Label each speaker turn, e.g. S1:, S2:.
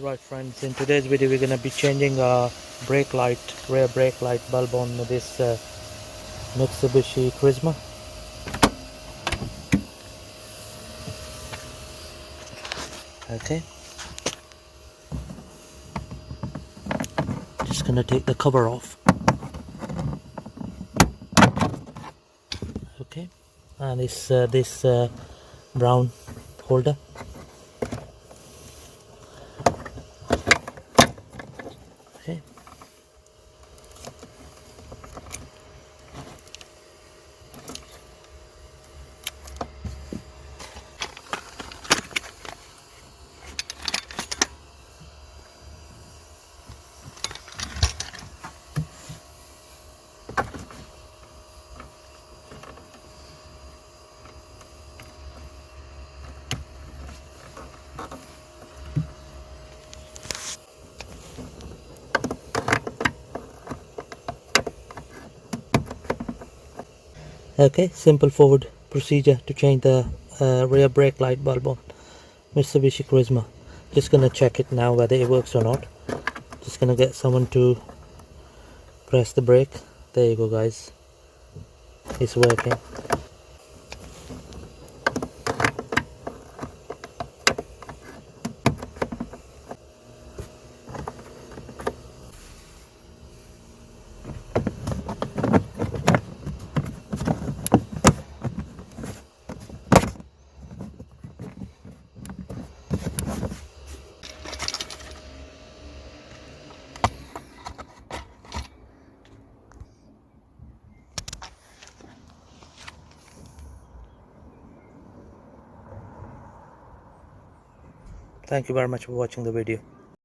S1: Right friends, in today's video we're going to be changing a brake light, rear brake light bulb on this Mitsubishi Carisma. Okay, just going to take the cover off. Okay, and this brown holder. Okay. Okay, simple forward procedure to change the rear brake light bulb on Mitsubishi Carisma. Just gonna check it now whether it works or not. Just gonna get someone to press the brake. There you go guys, it's working. Thank you very much for watching the video.